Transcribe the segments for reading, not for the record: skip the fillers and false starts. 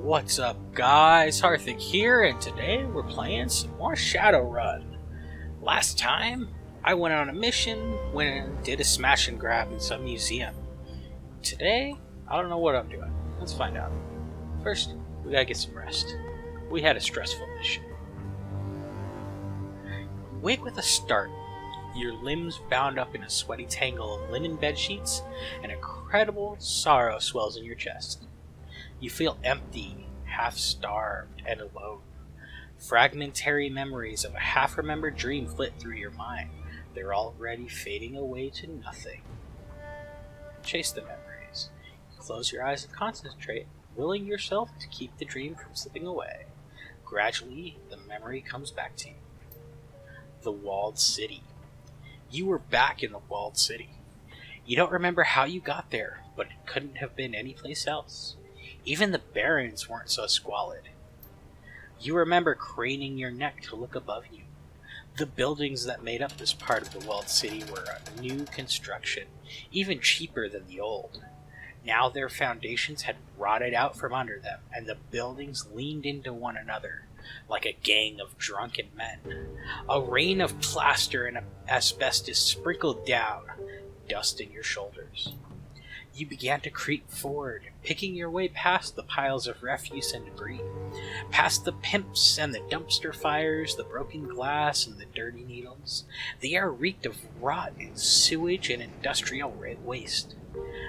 What's up, guys? Harthic here, and today we're playing some more Shadowrun. Last time, I went on a mission, went and did a smash and grab in some museum. Today, I don't know what I'm doing. Let's find out. First, we gotta get some rest. We had a stressful mission. Wake with a start, your limbs bound up in a sweaty tangle of linen bedsheets, and incredible sorrow swells in your chest. You feel empty, half-starved, and alone. Fragmentary memories of a half-remembered dream flit through your mind. They're already fading away to nothing. Chase the memories. Close your eyes and concentrate, willing yourself to keep the dream from slipping away. Gradually, the memory comes back to you. The walled city. You were back in the walled city. You don't remember how you got there, but it couldn't have been any place else. Even the barons weren't so squalid. You remember craning your neck to look above you. The buildings that made up this part of the walled city were a new construction, even cheaper than the old. Now their foundations had rotted out from under them, and the buildings leaned into one another, like a gang of drunken men. A rain of plaster and asbestos sprinkled down, dust in your shoulders. You began to creep forward, picking your way past the piles of refuse and debris, past the pimps and the dumpster fires, the broken glass and the dirty needles. The air reeked of rot and sewage and industrial waste.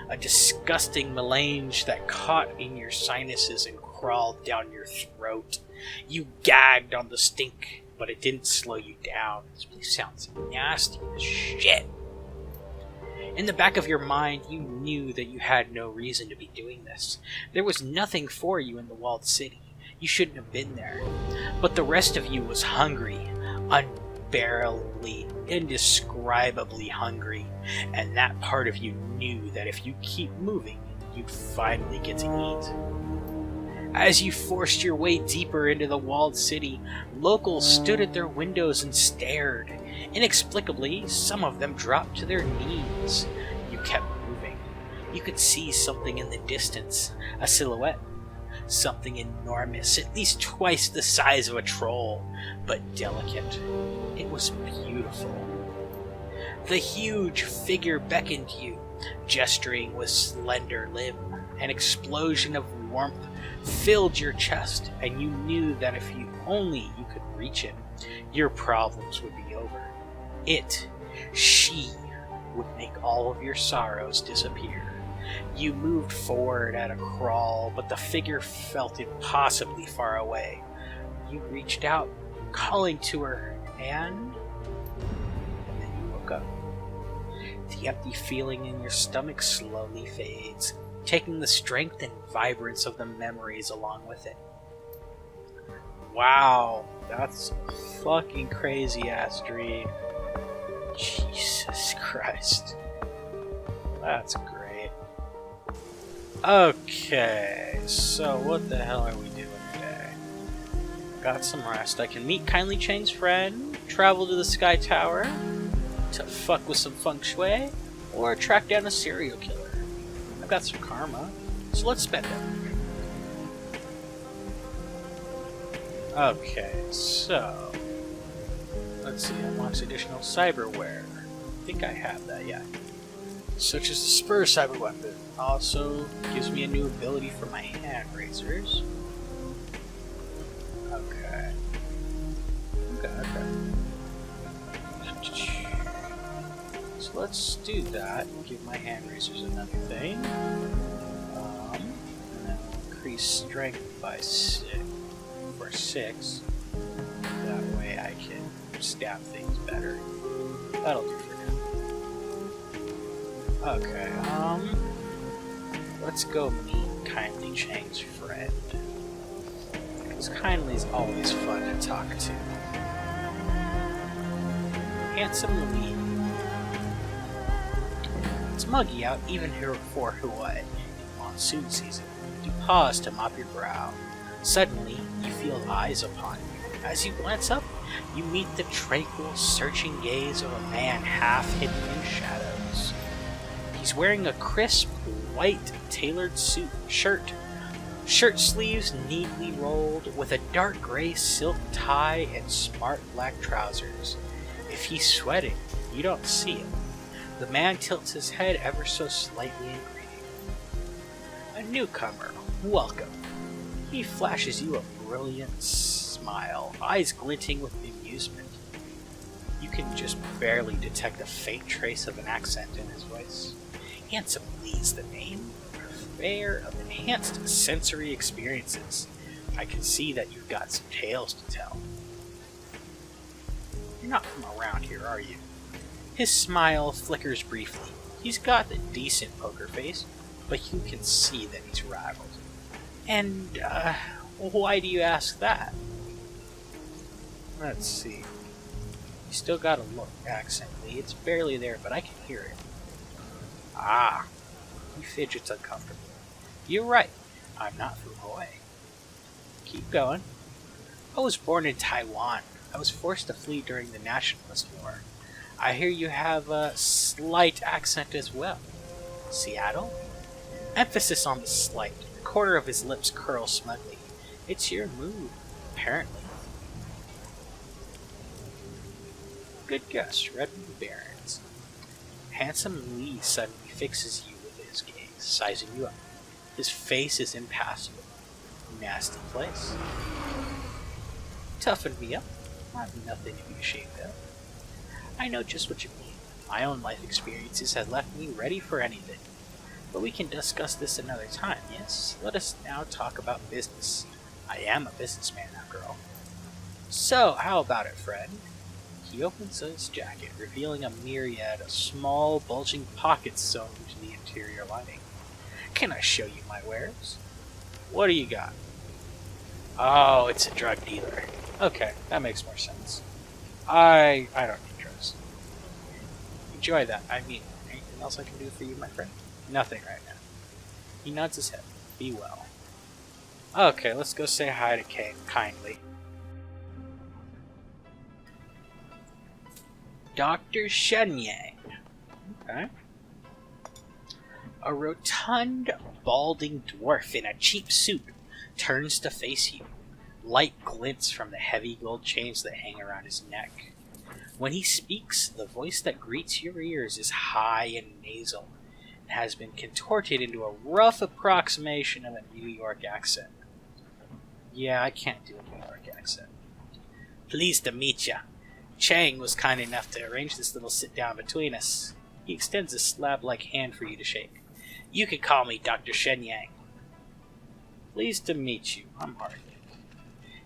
A disgusting melange that caught in your sinuses and crawled down your throat. You gagged on the stink, but it didn't slow you down. This place sounds nasty as shit. In the back of your mind, you knew that you had no reason to be doing this. There was nothing for you in the walled city. You shouldn't have been there. But the rest of you was hungry, unbearably, indescribably hungry, and that part of you knew that if you keep moving, you'd finally get to eat. As you forced your way deeper into the walled city, locals stood at their windows and stared. Inexplicably, some of them dropped to their knees. You kept moving. You could see something in the distance, a silhouette. Something enormous, at least twice the size of a troll, but delicate. It was beautiful. The huge figure beckoned you, gesturing with slender limb. An explosion of warmth filled your chest, and you knew that if you could reach it, your problems would be over. She would make all of your sorrows disappear. You moved forward at a crawl, but the figure felt impossibly far away. You reached out, calling to her, and then you woke up. The empty feeling in your stomach slowly fades, taking the strength and vibrance of the memories along with it. Wow, that's a fucking crazy ass dream. Jesus Christ. That's great. Okay, so what the hell are we doing today? Got some rest. I can meet Kindly Chang's friend, travel to the Sky Tower to fuck with some feng shui, or track down a serial killer. I've got some karma, so let's spend it. Okay, so let's see, unlocks additional cyberware. I think I have that, yeah. Such as the Spur cyber weapon. Also gives me a new ability for my hand razors. Okay. So let's do that. Give my hand razors another thing. And then increase strength by 6. That way I can stab things better. That'll do for now. Okay, let's go meet Kindly Chang's friend. Because Kindly's always fun to talk to. Handsome Lee. It's muggy out even here for Hawaii in monsoon season. You pause to mop your brow. Suddenly, you feel eyes upon you. As you glance up, you meet the tranquil, searching gaze of a man half hidden in shadows. He's wearing a crisp, white, tailored shirt Shirt sleeves neatly rolled, with a dark gray silk tie and smart black trousers. If he's sweating, you don't see it. The man tilts his head ever so slightly in greeting. A newcomer, welcome. He flashes you a brilliant smile, eyes glinting with amusement. You can just barely detect a faint trace of an accent in his voice. Handsome Lee's the name. Purveyor of enhanced sensory experiences. I can see that you've got some tales to tell. You're not from around here, are you? His smile flickers briefly. He's got a decent poker face, but you can see that he's rattled. And, why do you ask that? Let's see. You still got a look, accent, Lee. It's barely there, but I can hear it. Ah. He fidgets uncomfortably. You're right. I'm not from Hawaii. Keep going. I was born in Taiwan. I was forced to flee during the Nationalist War. I hear you have a slight accent as well. Seattle? Emphasis on the slight. The corner of his lips curls smugly. It's your mood, apparently. Good guess, Redmond Barrens. Handsome Lee suddenly fixes you with his gaze, sizing you up. His face is impassible. Nasty place. Toughen me up. I've nothing to be ashamed of. I know just what you mean. My own life experiences have left me ready for anything. But we can discuss this another time, yes? Let us now talk about business. I am a businessman, after all. So, how about it, friend? He opens his jacket, revealing a myriad of small, bulging pockets sewn into the interior lining. Can I show you my wares? What do you got? Oh, it's a drug dealer. Okay, that makes more sense. I don't need drugs. Enjoy that. I mean, anything else I can do for you, my friend? Nothing right now. He nods his head. Be well. Okay, let's go say hi to Kane, kindly. Dr. Shenyang. Okay. A rotund, balding dwarf in a cheap suit turns to face you. Light glints from the heavy gold chains that hang around his neck. When he speaks, the voice that greets your ears is high and nasal, and has been contorted into a rough approximation of a New York accent. Yeah, I can't do a New York accent. Pleased to meet ya. Chang was kind enough to arrange this little sit-down between us. He extends a slab-like hand for you to shake. You can call me Dr. Shenyang. Pleased to meet you. I'm Harthic.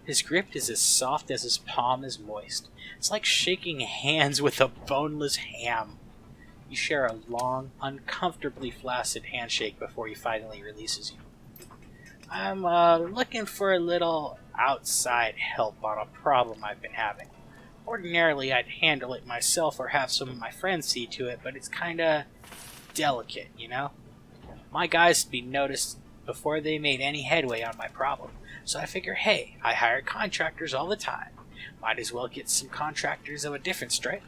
His grip is as soft as his palm is moist. It's like shaking hands with a boneless ham. You share a long, uncomfortably flaccid handshake before he finally releases you. I'm looking for a little outside help on a problem I've been having. Ordinarily, I'd handle it myself or have some of my friends see to it, but it's kinda delicate, you know? My guys would be noticed before they made any headway on my problem. So I figure, hey, I hire contractors all the time. Might as well get some contractors of a different stripe.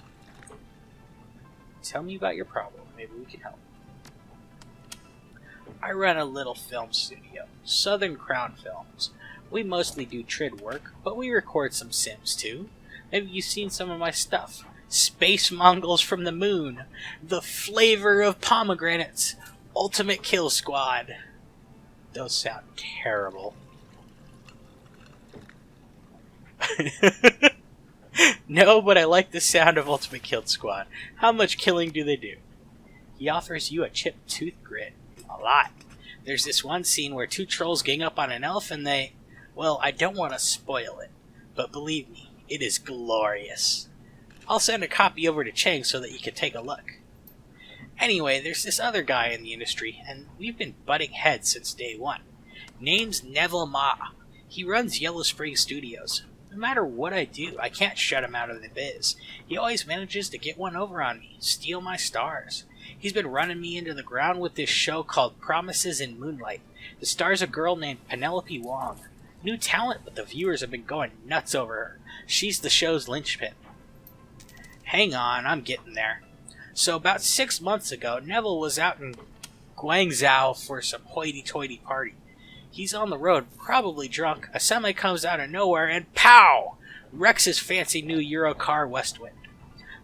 Tell me about your problem. Maybe we can help. I run a little film studio, Southern Crown Films. We mostly do trid work, but we record some sims too. Maybe you've seen some of my stuff. Space Mongols from the Moon, The Flavor of Pomegranates, Ultimate Kill Squad. Those sound terrible. No, but I like the sound of Ultimate Kill Squad. How much killing do they do? He offers you a chipped tooth grit. A lot. There's this one scene where two trolls gang up on an elf and they... Well, I don't want to spoil it, but believe me, it is glorious. I'll send a copy over to Chang so that you can take a look. Anyway, there's this other guy in the industry, and we've been butting heads since day one. Name's Neville Ma. He runs Yellow Spring Studios. No matter what I do, I can't shut him out of the biz. He always manages to get one over on me, steal my stars. He's been running me into the ground with this show called Promises in Moonlight. The star's a girl named Penelope Wong. New talent, but the viewers have been going nuts over her. She's the show's linchpin. Hang on, I'm getting there. So about 6 months ago, Neville was out in Guangzhou for some hoity-toity party. He's on the road, probably drunk. A semi comes out of nowhere and pow! Wrecks his fancy new Euro car Westwind.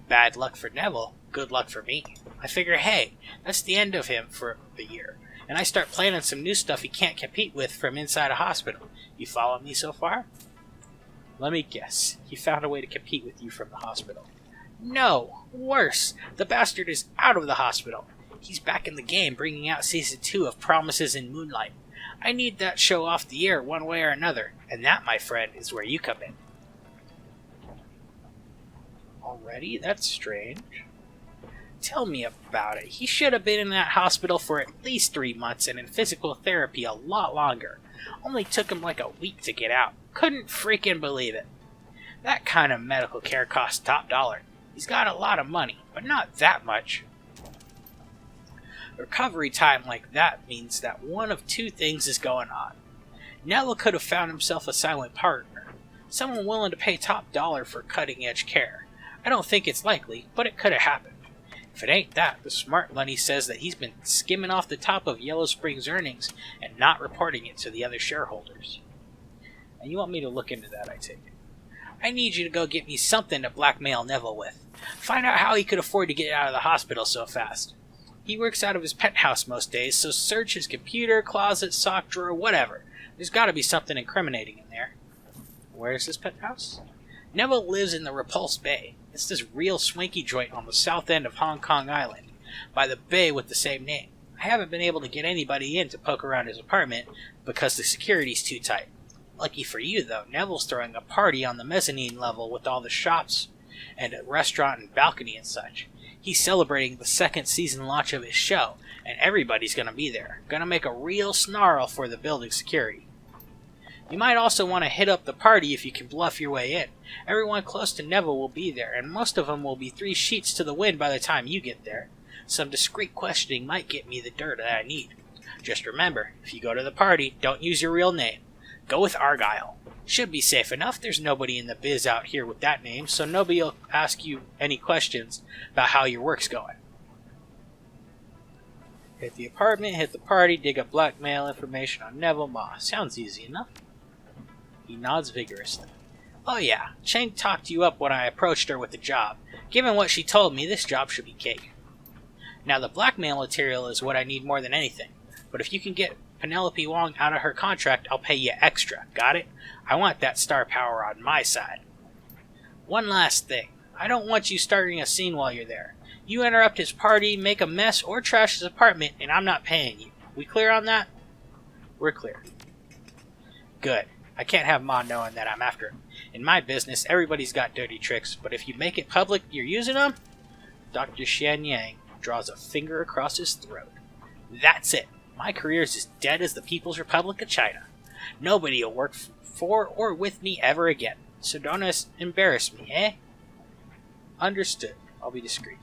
Bad luck for Neville, good luck for me. I figure, hey, that's the end of him for the year. And I start planning some new stuff he can't compete with from inside a hospital. You follow me so far? Let me guess. He found a way to compete with you from the hospital. No! Worse! The bastard is out of the hospital. He's back in the game, bringing out Season 2 of Promises in Moonlight. I need that show off the air one way or another, and that, my friend, is where you come in. Already? That's strange. Tell me about it. He should have been in that hospital for at least 3 months and in physical therapy a lot longer. Only took him like a week to get out. Couldn't freaking believe it. That kind of medical care costs top dollar. He's got a lot of money, but not that much. Recovery time like that means that one of two things is going on. Neville could have found himself a silent partner, someone willing to pay top dollar for cutting-edge care. I don't think it's likely, but it could have happened. If it ain't that, the smart money says that he's been skimming off the top of Yellow Spring's earnings and not reporting it to the other shareholders. And you want me to look into that, I take it. I need you to go get me something to blackmail Neville with. Find out how he could afford to get out of the hospital so fast. He works out of his penthouse most days, so search his computer, closet, sock drawer, whatever. There's got to be something incriminating in there. Where's his penthouse? Neville lives in the Repulse Bay. It's this real swanky joint on the south end of Hong Kong Island, by the bay with the same name. I haven't been able to get anybody in to poke around his apartment because the security's too tight. Lucky for you, though, Neville's throwing a party on the mezzanine level with all the shops and a restaurant and balcony and such. He's celebrating the second season launch of his show, and everybody's gonna be there. Gonna make a real snarl for the building security. You might also want to hit up the party if you can bluff your way in. Everyone close to Neville will be there, and most of them will be 3 sheets to the wind by the time you get there. Some discreet questioning might get me the dirt that I need. Just remember, if you go to the party, don't use your real name. Go with Argyle. Should be safe enough. There's nobody in the biz out here with that name, so nobody will ask you any questions about how your work's going. Hit the apartment, hit the party, dig up blackmail information on Neville Ma. Sounds easy enough. He nods vigorously. Oh yeah, Cheng talked you up when I approached her with the job. Given what she told me, this job should be cake. Now the blackmail material is what I need more than anything, but if you can get Penelope Wong out of her contract, I'll pay you extra. Got it? I want that star power on my side. One last thing. I don't want you starting a scene while you're there. You interrupt his party, make a mess, or trash his apartment, and I'm not paying you. We clear on that? We're clear. Good. I can't have Ma knowing that I'm after him. In my business, everybody's got dirty tricks, but if you make it public you're using them, Dr. Shen Yang draws a finger across his throat. That's it. My career's as dead as the People's Republic of China. Nobody will work for or with me ever again, so don't embarrass me, eh? Understood. I'll be discreet.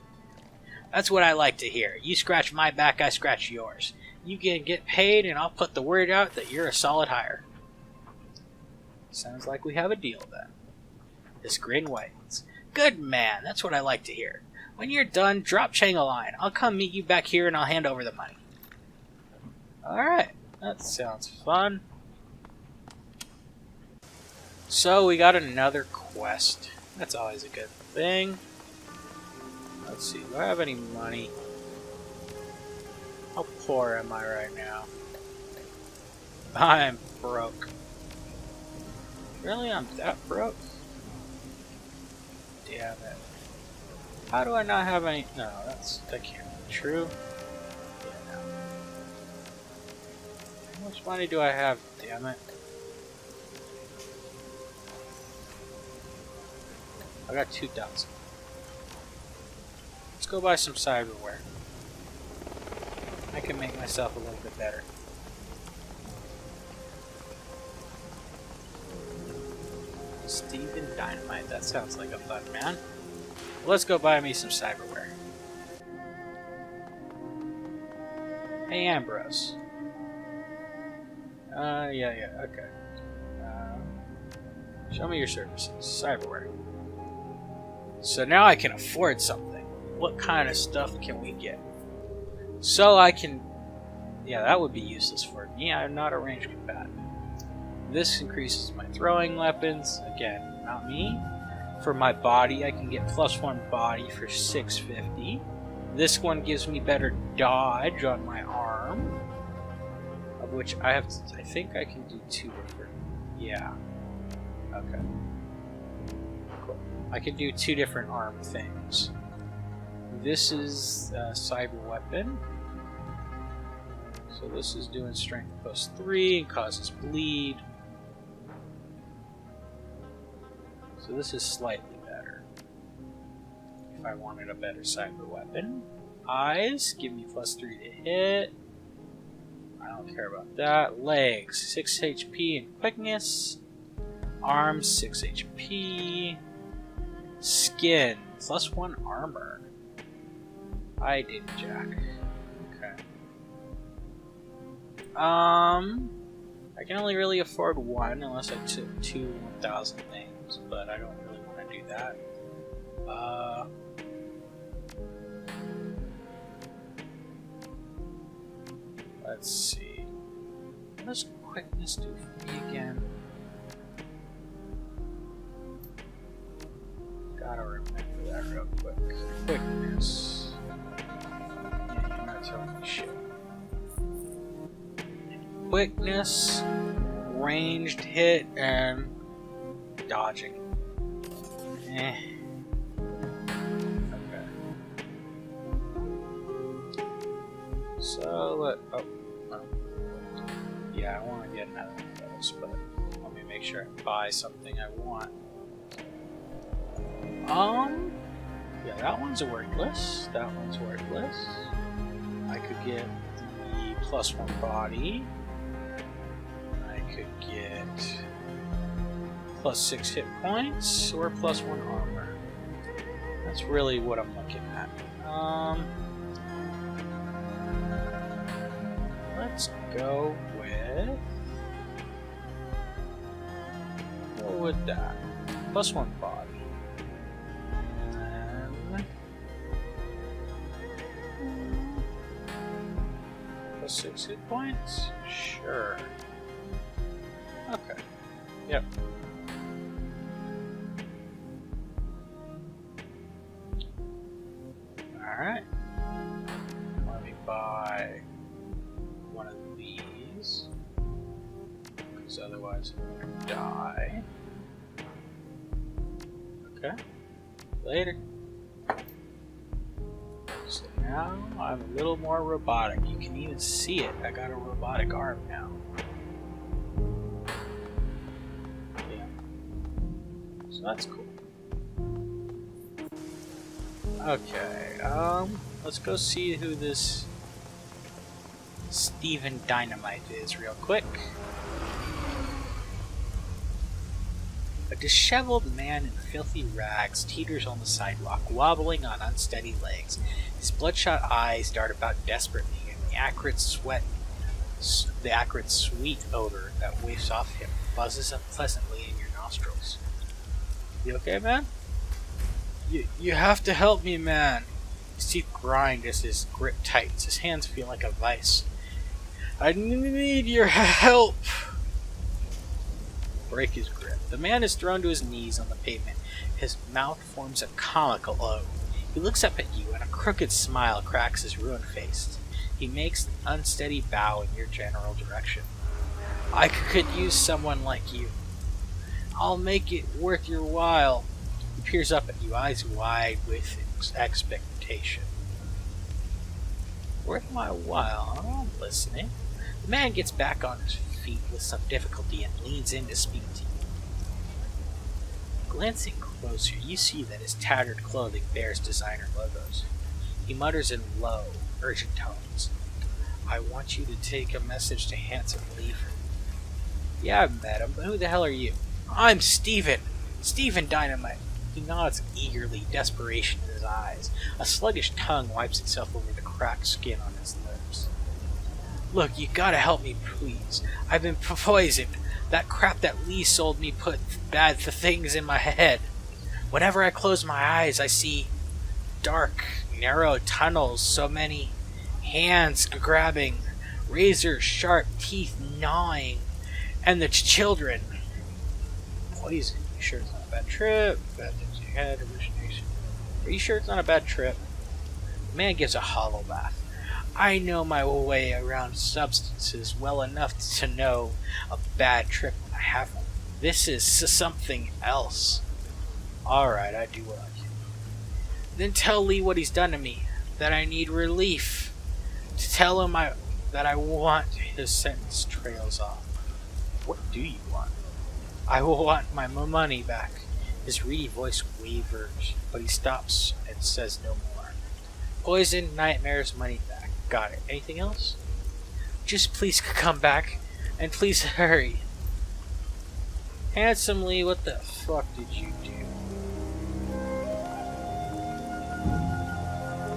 That's what I like to hear. You scratch my back, I scratch yours. You can get paid, and I'll put the word out that you're a solid hire. Sounds like we have a deal, then. His grin widens. Good man, that's what I like to hear. When you're done, drop Cheng a line. I'll come meet you back here, and I'll hand over the money. Alright, that sounds fun. So, we got another quest. That's always a good thing. Let's see, do I have any money? How poor am I right now? I'm broke. Really? I'm that broke? Damn it. How do I not have any... No, that can't be true. Yeah, no. How much money do I have? Damn it. I got 2,000. Let's go buy some cyberware. I can make myself a little bit better. Steven Dynamite, that sounds like a fun man. Let's go buy me some cyberware. Hey Ambrose. Yeah, okay. Show me your services. Cyberware. So now I can afford something. What kind of stuff can we get? So I can Yeah, that would be useless for me. I'm not a ranged combatant. This increases my throwing weapons. Again, not me. For my body, I can get +1 body for 650. This one gives me better dodge on my arm, of which I have. I think I can do 2 different. Yeah. Okay. Cool. I can do 2 different arm things. This is a cyber weapon. So this is doing strength +3 and causes bleed. So this is slightly better. If I wanted a better cyber weapon. Eyes give me +3 to hit. I don't care about that. Legs, 6 HP and quickness. Arms, 6 HP. Skin, +1 armor. I did jack. Okay. I can only really afford 1 unless I took 2 1,000 things, but I don't really want to do that. Let's see. What does quickness do for me again? Gotta remember that real quick. Quickness. Yeah, you're not telling me shit. Quickness, ranged hit, and dodging. Okay. So, yeah, I want to get another one of those, but let me make sure I buy something I want. Yeah, that one's worthless. That one's worthless. I could get the +1 body. I could get +6 hit points or +1 armor. That's really what I'm looking at. Let's go with that. +1 body. +6 hit points? Sure. Okay. Yep. Alright. Let me buy one of these, because otherwise I'm going to die. Okay. Later. So now I'm a little more robotic. You can even see it. I got a robotic arm now. Yeah. So that's cool. Okay, let's go see who this Steven Dynamite is real quick. A disheveled man in filthy rags teeters on the sidewalk, wobbling on unsteady legs. His bloodshot eyes dart about desperately, and the acrid sweet odor that wafts off him buzzes unpleasantly in your nostrils. You okay, man? You have to help me, man. His teeth grind as his grip tightens. His hands feel like a vice. I need your help! Break his grip. The man is thrown to his knees on the pavement. His mouth forms a comical O. He looks up at you, and a crooked smile cracks his ruined face. He makes an unsteady bow in your general direction. I could use someone like you. I'll make it worth your while. He peers up at you, eyes wide with expectation. Worth my while? I'm listening. The man gets back on his feet with some difficulty and leans in to speak to you. Glancing closer, you see that his tattered clothing bears designer logos. He mutters in low, urgent tones. I want you to take a message to Handsome Leafer. Yeah, I've met him, but who the hell are you? I'm Steven! Steven Dynamite! He nods eagerly, desperation in his eyes. A sluggish tongue wipes itself over the cracked skin on his lips. Look, you gotta help me, please. I've been poisoned. That crap that Lee sold me put bad things in my head. Whenever I close my eyes, I see dark, narrow tunnels, so many hands grabbing, razor sharp teeth gnawing, and the children. Poison. You sure it's not a bad trip? Bad things you had, hallucination. Are you sure it's not a bad trip? The man gives a hollow laugh. I know my way around substances well enough to know a bad trip when I have one. This is something else. Alright, I do what I can. Then tell Lee what he's done to me, that I need relief. To tell him that I want his sentence trails off. What do you want? I will want my money back. His reedy voice wavers, but he stops and says no more. Poison, nightmares, money back. Got it. Anything else? Just please come back, and please hurry. Handsomely, what the fuck did you do?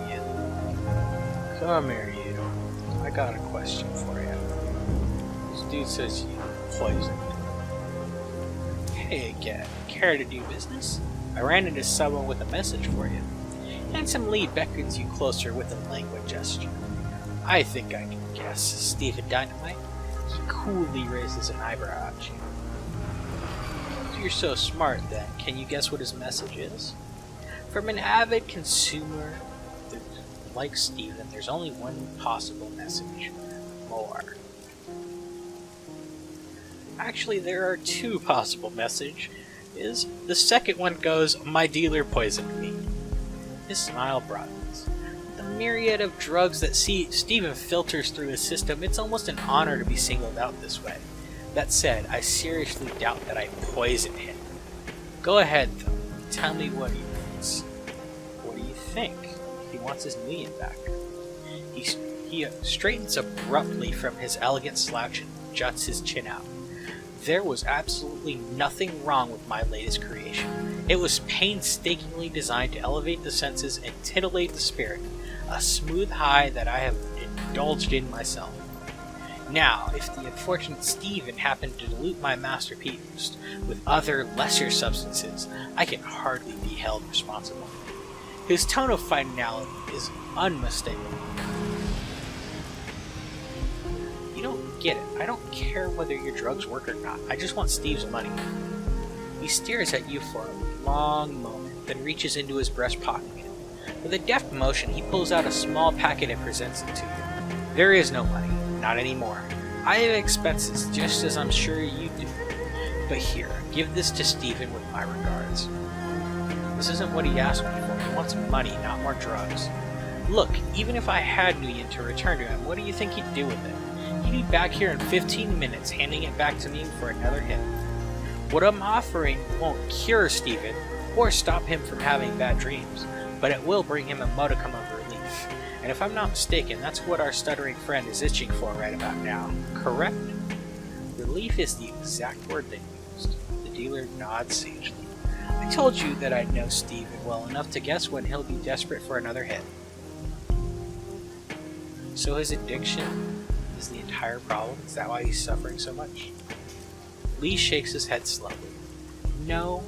Yeah. Come here, you. I got a question for you. This dude says you poisoned. Hey again, care to do business? I ran into someone with a message for you. Handsome Lee beckons you closer with a languid gesture. I think I can guess, Stephen Dynamite. He coolly raises an eyebrow at you. If you're so smart, then, can you guess what his message is? From an avid consumer like Stephen, there's only one possible message. More. Actually, there are two possible messages. The second one goes, my dealer poisoned me. His smile broadens. With the myriad of drugs that Stephen filters through his system, it's almost an honor to be singled out this way. That said, I seriously doubt that I poisoned him. Go ahead, though. Tell me what he wants. What do you think? He wants his million back. He straightens abruptly from his elegant slouch and juts his chin out. There was absolutely nothing wrong with my latest creation. It was painstakingly designed to elevate the senses and titillate the spirit, a smooth high that I have indulged in myself. Now, if the unfortunate Stephen happened to dilute my masterpiece with other lesser substances, I can hardly be held responsible. His tone of finality is unmistakable. You don't get it. I don't care whether your drugs work or not. I just want Steve's money. He stares at you for a long moment, then reaches into his breast pocket. With a deft motion, he pulls out a small packet and presents it to you. There is no money. Not anymore. I have expenses, just as I'm sure you do. But here, give this to Stephen with my regards. This isn't what he asked me for. He wants money, not more drugs. Look, even if I had million to return to him, what do you think he'd do with it? He'd be back here in 15 minutes, handing it back to me for another hit. What I'm offering won't cure Stephen, or stop him from having bad dreams, but it will bring him a modicum of relief. And if I'm not mistaken, that's what our stuttering friend is itching for right about now. Correct? Relief is the exact word they used. The dealer nods sagely. I told you that I know Stephen well enough to guess when he'll be desperate for another hit. So his addiction is the entire problem? Is that why he's suffering so much? Lee shakes his head slowly. No,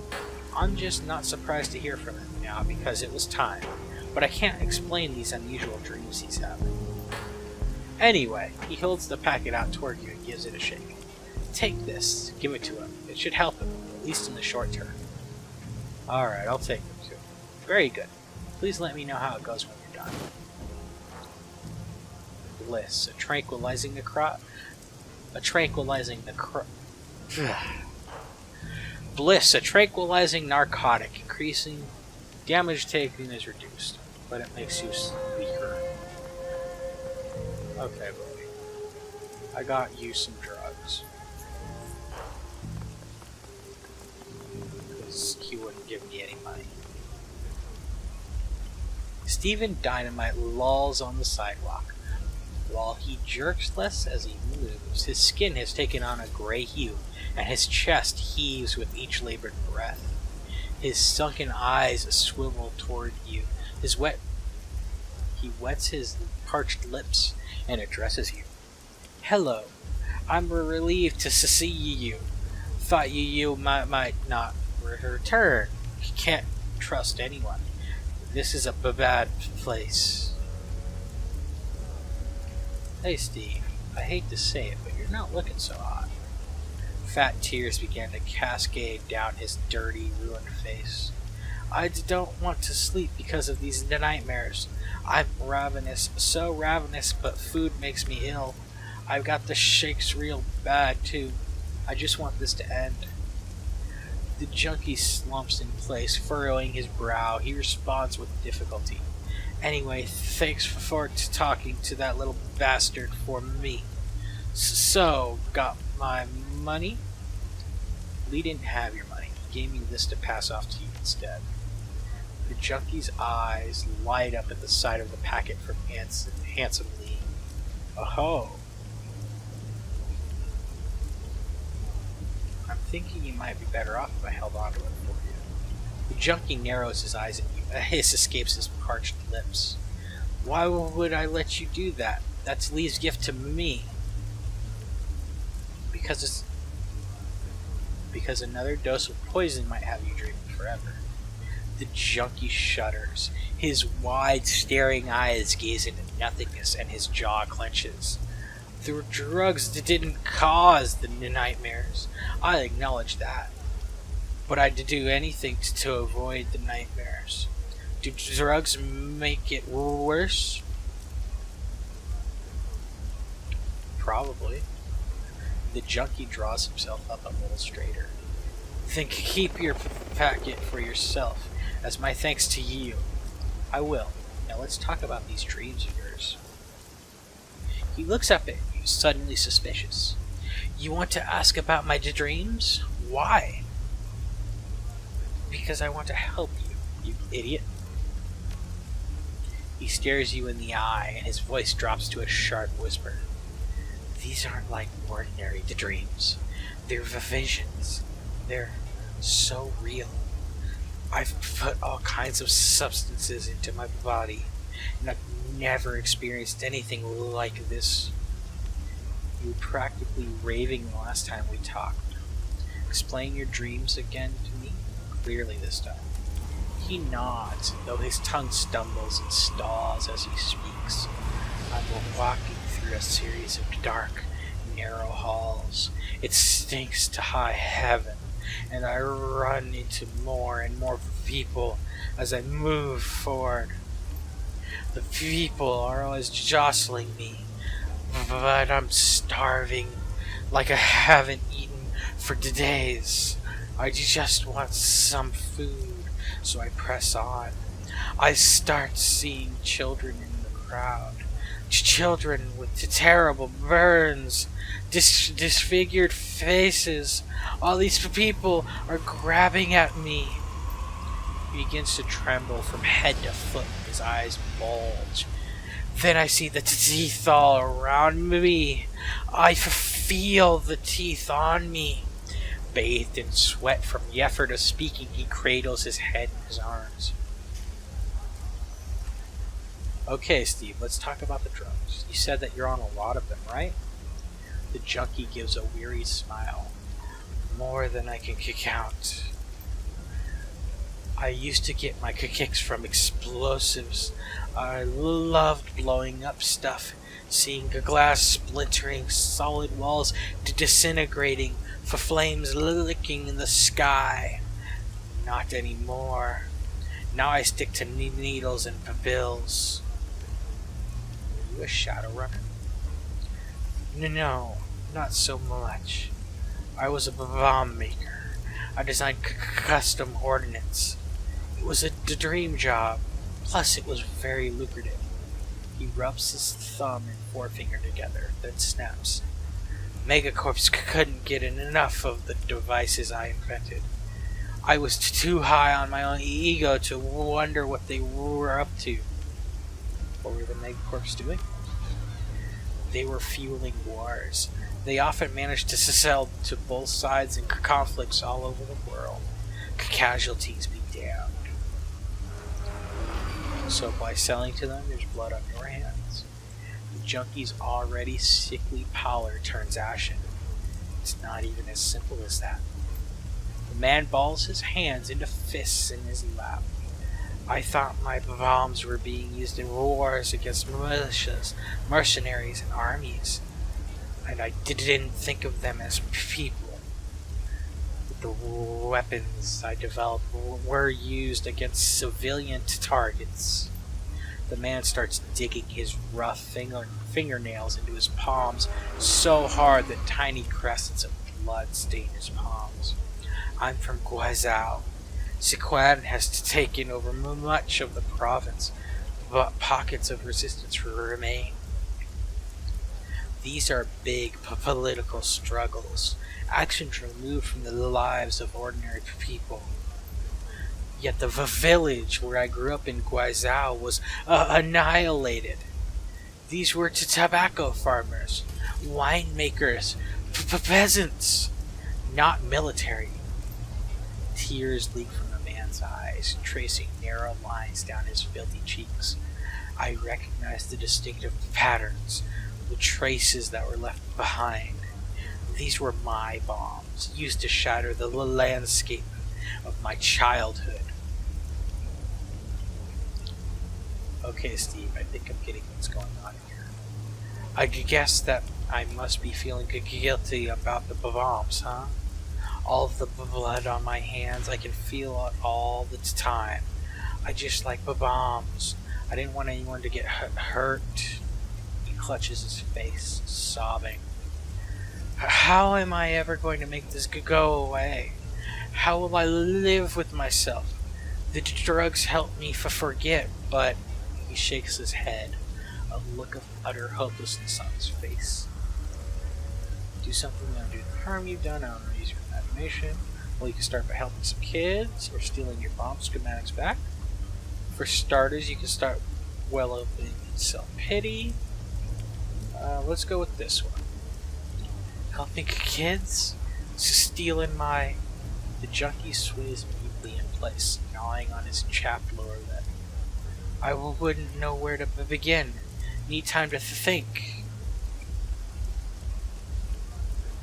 I'm just not surprised to hear from him now because it was time. But I can't explain these unusual dreams he's having. Anyway, he holds the packet out toward you and gives it a shake. Take this, give it to him. It should help him, at least in the short term. Alright, I'll take it to him. Very good. Please let me know how it goes when you're done. Bliss, Bliss, a tranquilizing narcotic. Increasing damage taken is reduced, but it makes you weaker. Okay, buddy. I got you some drugs. Because he wouldn't give me any money. Stephen Dynamite lolls on the sidewalk. While he jerks less as he moves, his skin has taken on a gray hue, and his chest heaves with each labored breath. His sunken eyes swivel toward you. He wets his parched lips and addresses you. Hello. I'm relieved to see you. Thought you might not return. Can't trust anyone. This is a bad place. Hey, Steve. I hate to say it, but you're not looking so hot. Fat tears began to cascade down his dirty, ruined face. I don't want to sleep because of these nightmares. I'm ravenous, so ravenous, but food makes me ill. I've got the shakes real bad, too. I just want this to end. The junkie slumps in place, furrowing his brow. He responds with difficulty. Anyway, thanks for talking to that little bastard for me. So, got my money? Lee didn't have your money. He gave me this to pass off to you instead. The junkie's eyes light up at the sight of the packet from handsome Lee. Oh. I'm thinking you might be better off if I held on to it for you. The junkie narrows his eyes at you. A hiss escapes his parched lips. Why would I let you do that? That's Lee's gift to me. Because another dose of poison might have you dreaming forever. The junkie shudders. His wide, staring eyes gaze into nothingness, and his jaw clenches. The drugs didn't cause the nightmares. I acknowledge that. But I'd do anything to avoid the nightmares. Do drugs make it worse? Probably. The junkie draws himself up a little straighter. Then keep your packet for yourself, as my thanks to you. I will. Now let's talk about these dreams of yours. He looks up at you, suddenly suspicious. You want to ask about my dreams? Why? Because I want to help you, you idiot. He stares you in the eye, and his voice drops to a sharp whisper. These aren't like ordinary dreams. They're visions. They're so real. I've put all kinds of substances into my body, and I've never experienced anything like this. You were practically raving the last time we talked. Explain your dreams again to me, clearly this time. He nods, though his tongue stumbles and stalls as he speaks. I'm walking through a series of dark, narrow halls. It stinks to high heaven, and I run into more and more people as I move forward. The people are always jostling me, but I'm starving like I haven't eaten for days. I just want some food, so I press on. I start seeing children in the crowd. Children with terrible burns, disfigured faces. All these people are grabbing at me. He begins to tremble from head to foot. His eyes bulge. Then I see the teeth all around me. I feel the teeth on me. Bathed in sweat from the effort of speaking, he cradles his head in his arms. Okay, Steve, let's talk about the drugs. You said that you're on a lot of them, right? The junkie gives a weary smile. More than I can count. I used to get my kicks from explosives. I loved blowing up stuff, seeing glass splintering, solid walls disintegrating, for flames licking in the sky. Not anymore. Now I stick to needles and pills. Are you a Shadowrunner? No, not so much. I was a bomb maker. I designed custom ordnance. It was a dream job. Plus, it was very lucrative. He rubs his thumb and forefinger together, then snaps. Megacorps couldn't get enough of the devices I invented. I was too high on my own ego to wonder what they were up to. What were the Megacorps doing? They were fueling wars. They often managed to sell to both sides in conflicts all over the world. Casualties be damned. So by selling to them, there's blood on your hands. The junkie's already sickly pallor turns ashen. It's not even as simple as that. The man balls his hands into fists in his lap. I thought my bombs were being used in wars against militias, mercenaries, and armies. and I didn't think of them as people. The weapons I developed were used against civilian targets. The man starts digging his rough fingernails into his palms so hard that tiny crescents of blood stain his palms. I'm from Guizhou. Siquan has taken over much of the province, but pockets of resistance remain. These are big political struggles, actions removed from the lives of ordinary people. Yet the village where I grew up in Guizhou was annihilated. These were tobacco farmers, winemakers, peasants, not military. Tears leak from the man's eyes, tracing narrow lines down his filthy cheeks. I recognized the distinctive patterns, the traces that were left behind. These were my bombs, used to shatter the landscape of my childhood. Okay, Steve, I think I'm getting what's going on here. I guess that I must be feeling guilty about the bombs, huh? All of the blood on my hands, I can feel it all the time. I just like bombs. I didn't want anyone to get hurt. He clutches his face, sobbing. How am I ever going to make this go away? How will I live with myself? The drugs help me forget, but... He shakes his head, a look of utter hopelessness on his face. Do something to undo the harm you've done. I don't know, use your imagination. Well, you can start by helping some kids or stealing your bomb schematics back. For starters, you can start well opening self-pity. Let's go with this one. Helping kids? Stealing The junkie sways mutely in place, gnawing on his chapped lower lip. I wouldn't know where to begin. Need time to think.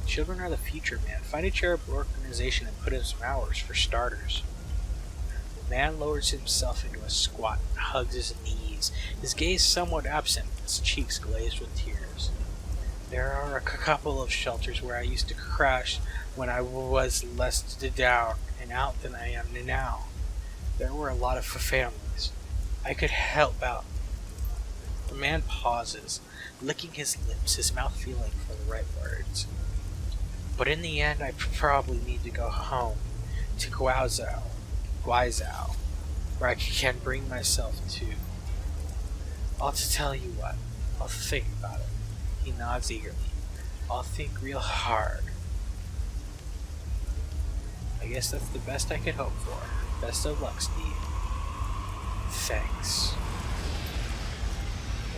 Children are the future, man. Find a charitable organization and put in some hours, for starters. The man lowers himself into a squat and hugs his knees, his gaze somewhat absent, his cheeks glazed with tears. There are a couple of shelters where I used to crash when I was less down and out than I am now. There were a lot of families. I could help out. The man pauses, licking his lips, his mouth feeling for the right words. But in the end, I probably need to go home, to Guizhou, where I can bring myself to. I'll tell you what, I'll think about it. He nods eagerly. I'll think real hard. I guess that's the best I could hope for. Best of luck, Steve. Thanks.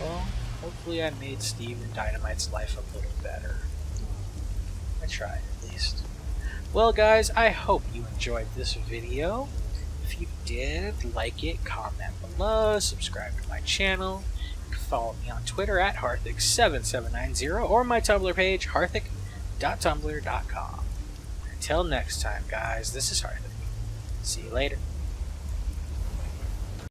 Well, hopefully I made Steve and Dynamite's life a little better. I tried, at least. Well, guys, I hope you enjoyed this video. If you did, like it, comment below, subscribe to my channel. You can follow me on Twitter at Harthic7790 or my Tumblr page, harthic.tumblr.com. Until next time, guys, this is Harthic. See you later.